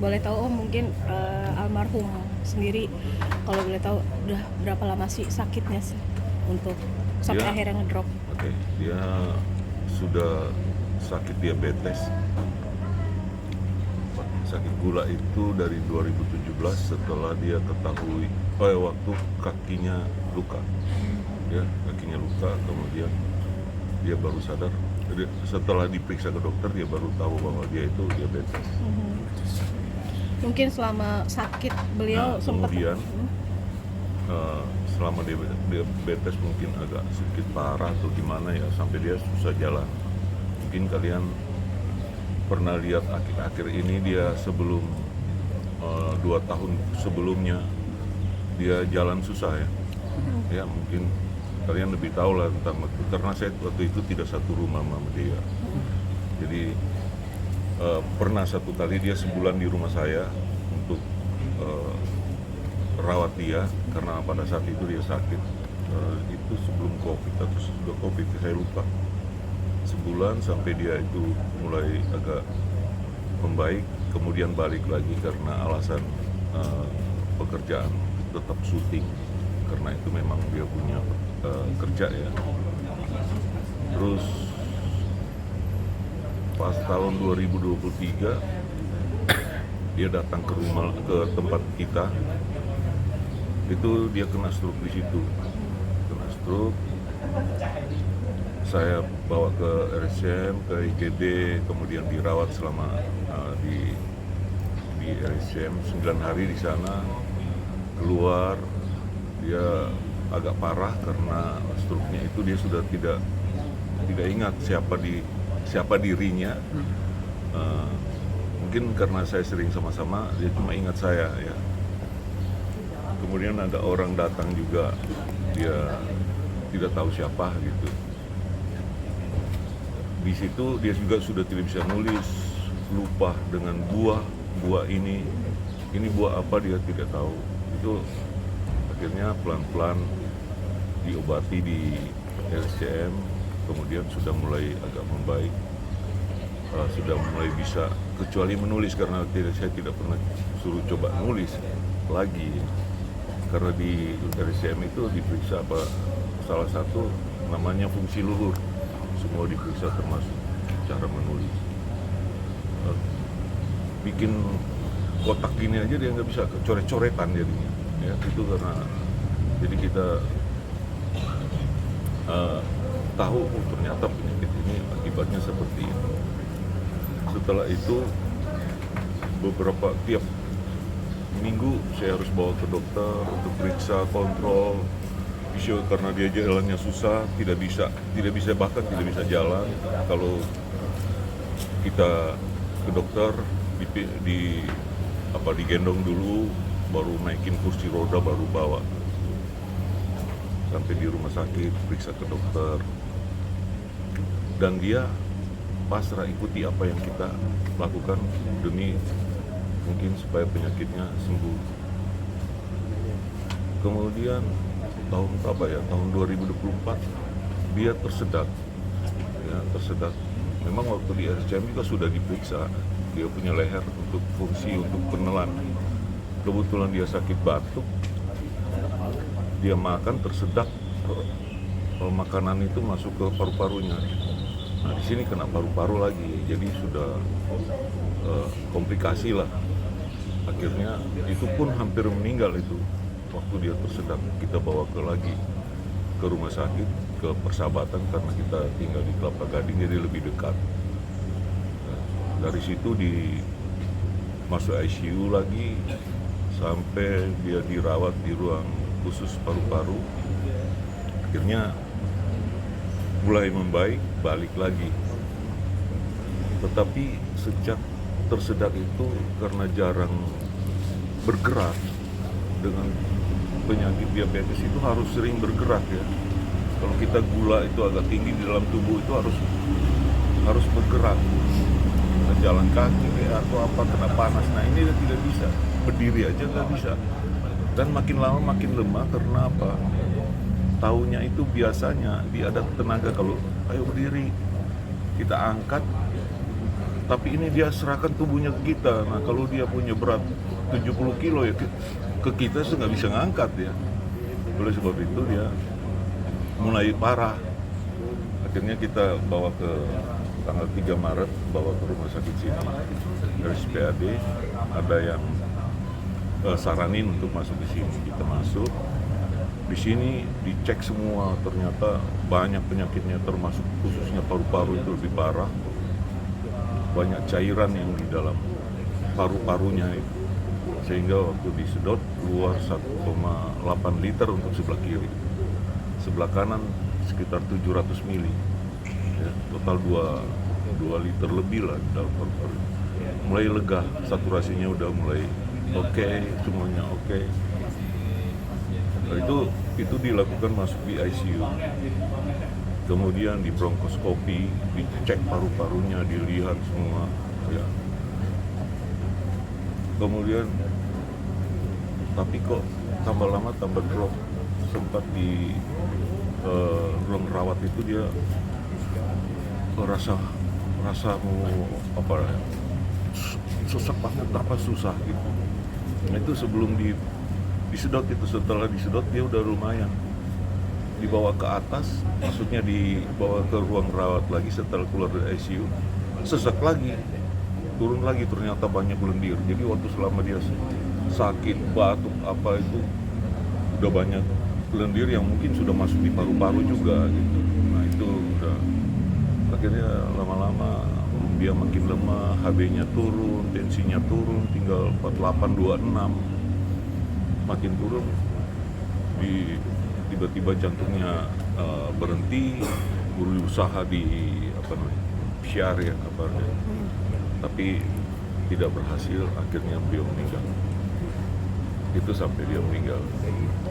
boleh tahu mungkin almarhum sendiri kalau boleh tahu udah berapa lama sih sakitnya sih untuk sampai Dia akhirnya ngedrop? oke, dia sudah sakit diabetes. Sakit gula itu dari 2017 setelah dia ketahui waktu kakinya luka. Ya, kakinya luka, kemudian dia baru sadar. Setelah diperiksa ke dokter dia baru tahu bahwa dia itu diabetes. Mungkin selama sakit beliau Nah, sempat kemudian selama diabetes mungkin agak sedikit parah atau gimana ya, sampai dia susah jalan. Mungkin kalian pernah lihat akhir-akhir ini dia sebelum 2 tahun sebelumnya dia jalan susah ya. Ya mungkin kalian lebih tahu lah tentang itu, karena saya waktu itu tidak satu rumah sama dia. Jadi pernah satu kali dia sebulan di rumah saya untuk rawat dia, karena pada saat itu dia sakit. Itu sebelum COVID atau sudah COVID, saya lupa. Sebulan sampai dia itu mulai agak membaik, kemudian balik lagi karena alasan pekerjaan, tetap syuting, karena itu memang dia punya kerja ya. Terus pas tahun 2023 dia datang ke tempat kita, itu dia kena stroke di situ. Kena stroke, saya bawa ke RSCM, ke IGD, kemudian dirawat selama di RSCM 9 hari di sana. Keluar, dia agak parah karena stroke-nya itu dia sudah tidak ingat siapa dirinya. Mungkin karena saya sering sama-sama, dia cuma ingat saya ya. Kemudian ada orang datang juga, dia tidak tahu siapa gitu. Di situ dia juga sudah tidak bisa nulis, lupa dengan buah ini buah apa dia tidak tahu. Itu akhirnya pelan-pelan diobati di RSCM, kemudian sudah mulai agak membaik, sudah mulai bisa, kecuali menulis karena saya tidak pernah suruh coba nulis lagi, karena di RSCM itu diperiksa salah satu namanya fungsi luhur, semua diperiksa termasuk cara menulis. Bikin kotak gini aja dia nggak bisa, coret-coretan jadinya ya, itu karena jadi kita tahu ternyata penyakit ini akibatnya seperti ini. Setelah itu tiap minggu saya harus bawa ke dokter untuk periksa, kontrol fisio, karena dia jalannya susah, tidak bisa bahkan tidak bisa jalan. Kalau kita ke dokter digendong dulu, baru naikin kursi roda, baru bawa sampai di rumah sakit, periksa ke dokter, dan dia pasrah ikuti apa yang kita lakukan demi mungkin supaya penyakitnya sembuh. Kemudian tahun 2024 dia tersedak ya, memang waktu di RSCM juga sudah diperiksa, dia punya leher untuk fungsi untuk penelan. Kebetulan dia sakit batuk, dia makan tersedak, makanan itu masuk ke paru-parunya. Nah di sini kena paru-paru lagi, jadi sudah komplikasi lah. Akhirnya itu pun hampir meninggal itu waktu dia tersedak. Kita bawa ke rumah sakit, ke Persahabatan, karena kita tinggal di Kelapa Gading jadi lebih dekat. Dari situ masuk ICU lagi sampai dia dirawat di ruang khusus paru-paru. Akhirnya mulai membaik, balik lagi. Tetapi sejak tersedak itu, karena jarang bergerak, dengan penyakit diabetes itu harus sering bergerak ya. Kalau kita gula itu agak tinggi di dalam tubuh, itu harus bergerak, jalan kaki atau apa, kena panas. Nah ini dia tidak bisa, berdiri aja nggak bisa, dan makin lama makin lemah. Karena apa? Taunya itu biasanya dia ada tenaga, kalau ayo berdiri, kita angkat tapi ini dia serahkan tubuhnya ke kita. Nah kalau dia punya berat 70 kilo ya ke kita nggak bisa ngangkat ya. Oleh sebab itu dia mulai parah. Akhirnya kita bawa ke tanggal 3 Maret, bawa ke rumah sakit sini dari SPAD. Ada yang saranin untuk masuk ke sini. Kita masuk di sini, dicek semua, ternyata banyak penyakitnya, termasuk khususnya paru-paru itu lebih parah. Banyak cairan yang di dalam paru-parunya itu, sehingga waktu disedot keluar 1,8 liter untuk sebelah kiri, sebelah kanan sekitar 700 mili ya, total 2 liter lebih lah di dalam paru-paru. Mulai lega, saturasinya udah mulai oke, semuanya oke. Nah, itu dilakukan masuk di ICU, kemudian di bronkoskopi, dicek paru-parunya, dilihat semua ya. Kemudian tapi kok tambah lama tambah drop. Sempat di ruang rawat itu dia rasa mau apa ya, sesak banget, apa susah gitu. Nah, itu sebelum disedot, itu setelah disedot dia udah lumayan. Dibawa ke atas, maksudnya dibawa ke ruang rawat lagi setelah keluar dari ICU, sesak lagi, turun lagi, ternyata banyak lendir. Jadi waktu selama dia sakit, batuk apa itu udah banyak lendir yang mungkin sudah masuk di paru-paru juga gitu. Nah itu udah akhirnya lama-lama dia makin lemah, HB-nya turun, tensinya turun, tinggal 48-26, makin turun, tiba-tiba jantungnya berhenti, berusaha di PCR ya kabarnya, tapi tidak berhasil, akhirnya beliau meninggal. Itu sampai dia meninggal.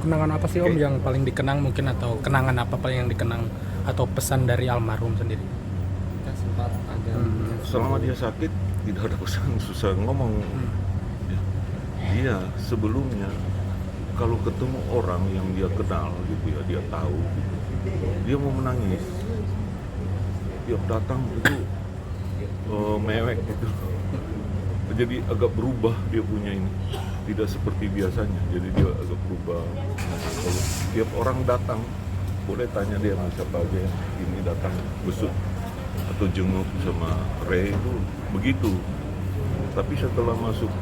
Kenangan apa sih Om yang paling dikenang mungkin, atau kenangan apa paling yang dikenang, atau pesan dari almarhum sendiri? Kita sempat ada Selama dia sakit tidak ada pesan, susah ngomong. Dia sebelumnya kalau ketemu orang yang dia kenal gitu ya, dia tahu gitu, dia mau menangis. Tiap datang itu mewek gitu. Jadi agak berubah dia punya ini. Tidak seperti biasanya, jadi dia agak berubah. Kalau tiap orang datang, boleh tanya dia siapa aja yang ini datang besuk atau jenguk sama Ray itu begitu. Tapi setelah masuk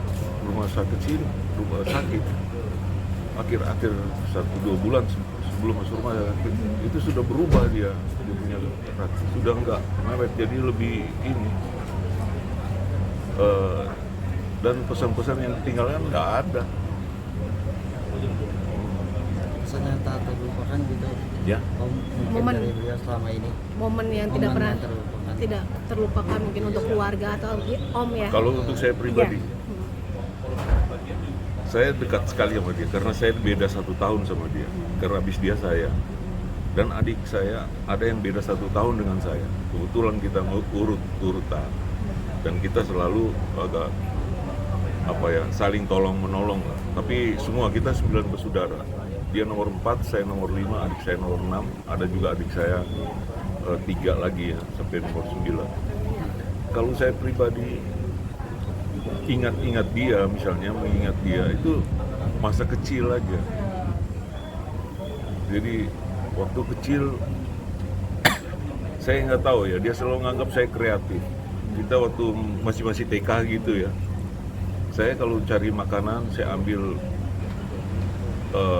rumah sakit sini, rumah sakit, akhir-akhir 1-2 bulan sebelum masuk rumah sakit, itu sudah berubah dia punya karakter. Sudah enggak mewek, jadi lebih ini. Dan pesan-pesan yang ditinggalkan nggak ada. pesan yang tak terlupakan gitu Ya. Om, mungkin Momen. dari beliau selama ini, Momen yang momen tidak pernah yang terlupakan. tidak terlupakan mungkin untuk keluarga atau Om ya. Kalau untuk saya pribadi, Iya. saya dekat sekali sama dia karena saya beda 1 tahun sama dia. Karena habis dia saya dan adik saya ada yang beda 1 tahun dengan saya. Kebetulan kita urut-urutan dan kita selalu agak saling tolong menolong lah. Tapi semua kita 9 bersaudara. Dia nomor 4, saya nomor 5, adik saya nomor 6, ada juga adik saya 3 lagi ya, sampai nomor 9. Kalau saya pribadi ingat dia, misalnya mengingat dia itu masa kecil aja. Jadi waktu kecil saya nggak tahu ya, dia selalu nganggap saya kreatif. Kita waktu masih TK gitu ya, saya kalau cari makanan saya ambil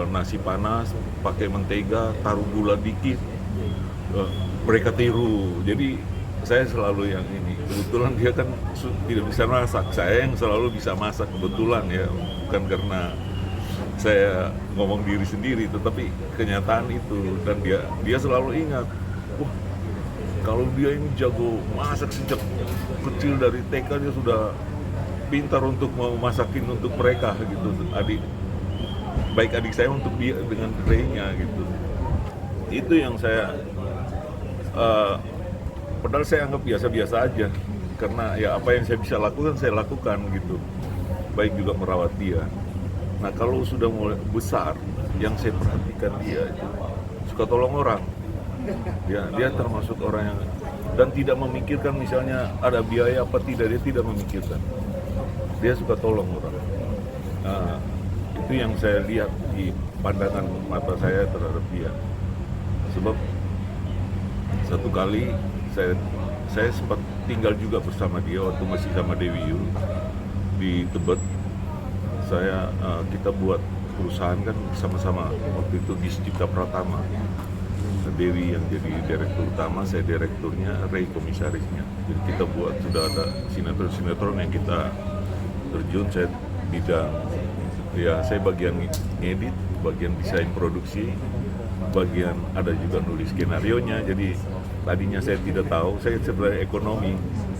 nasi panas pakai mentega, taruh gula dikit, mereka tiru. Jadi saya selalu yang ini. Kebetulan dia kan tidak bisa masak, saya yang selalu bisa masak kebetulan ya, bukan karena saya ngomong diri sendiri, tetapi kenyataan itu. Dan dia selalu ingat, wah kalau dia ini jago masak sejak kecil, dari TK dia sudah pintar untuk mau masakin untuk mereka gitu, baik adik saya untuk dia dengan Ray-nya gitu. Itu yang saya padahal saya anggap biasa-biasa aja, karena ya apa yang saya bisa lakukan saya lakukan gitu, baik juga merawat dia. Nah kalau sudah mulai besar, yang saya perhatikan dia itu suka tolong orang. Dia termasuk orang yang dan tidak memikirkan misalnya ada biaya apa tidak, dia tidak memikirkan. Dia suka tolong orang. Nah, itu yang saya lihat di pandangan mata saya terhadap dia. Sebab satu kali saya sempat tinggal juga bersama dia waktu masih sama Dewi Yu di Tebet. Kita buat perusahaan kan sama-sama waktu itu di Cipta Pratama. Dewi yang jadi direktur utama, saya direkturnya, Ray komisarisnya. Jadi kita buat, sudah ada sinetron-sinetron yang kita terjun. Saya bidang, ya saya bagian ngedit, bagian desain produksi, bagian ada juga nulis skenarionya. Jadi tadinya saya tidak tahu, saya sebenarnya ekonomi,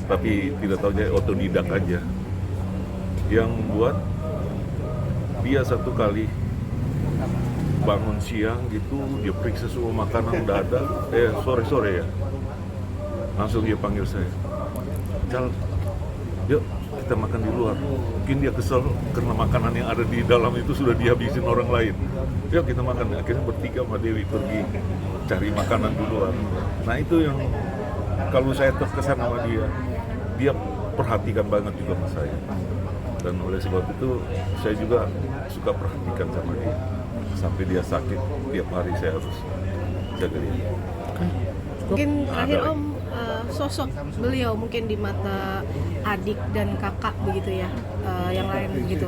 tapi tidak tahu, saya otodidak aja. Yang buat dia satu kali bangun siang gitu, dia periksa semua makanan udah ada, sore-sore ya, langsung dia panggil saya, Cal, yuk kita makan di luar. Mungkin dia kesel karena makanan yang ada di dalam itu sudah dihabisin orang lain. Yuk kita makan. Akhirnya bertiga sama Dewi pergi cari makanan di luar. Nah itu yang kalau saya terkesan sama dia perhatikan banget juga sama saya. Dan oleh sebab itu saya juga suka perhatikan sama dia. Sampai dia sakit, tiap hari saya harus jaga dia. Mungkin terakhir Om, sosok beliau mungkin di mata adik dan kakak begitu ya, yang lain begitu.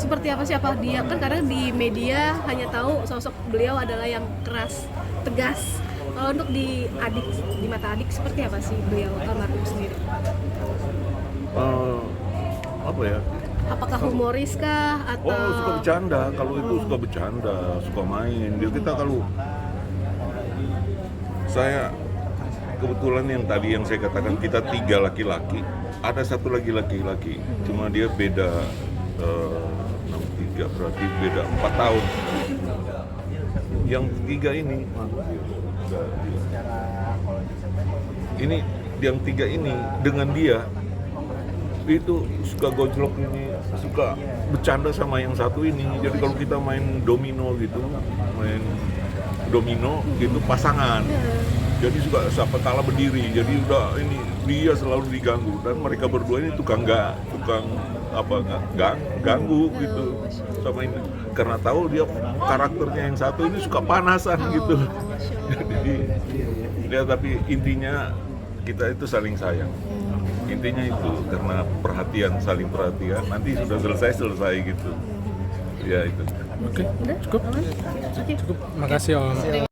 Seperti apa sih, apa dia, kan kadang di media hanya tahu sosok beliau adalah yang keras, tegas. Kalau untuk di mata adik seperti apa sih beliau almarhum sendiri? Apa ya? Apakah humoris kah atau? Oh, suka bercanda. Kalau itu suka bercanda, suka main. Kita kalau saya kebetulan yang tadi yang saya katakan kita 3 laki-laki, ada satu lagi laki-laki. Cuma dia beda 63, berarti beda 4 tahun. Yang 3 ini yang 3 ini dengan dia itu suka gojlok ini, suka bercanda sama yang satu ini. Jadi kalau kita main domino gitu pasangan. Jadi suka siapa kalah berdiri. Jadi udah ini dia selalu diganggu, dan mereka berdua ini tukang ganggu gitu sama ini. Karena tahu dia karakternya yang satu ini suka panasan gitu. Jadi ya, tapi intinya kita itu saling sayang. Intinya itu, karena perhatian, saling perhatian, nanti sudah selesai gitu. Ya itu. Oke, cukup. Makasih Om.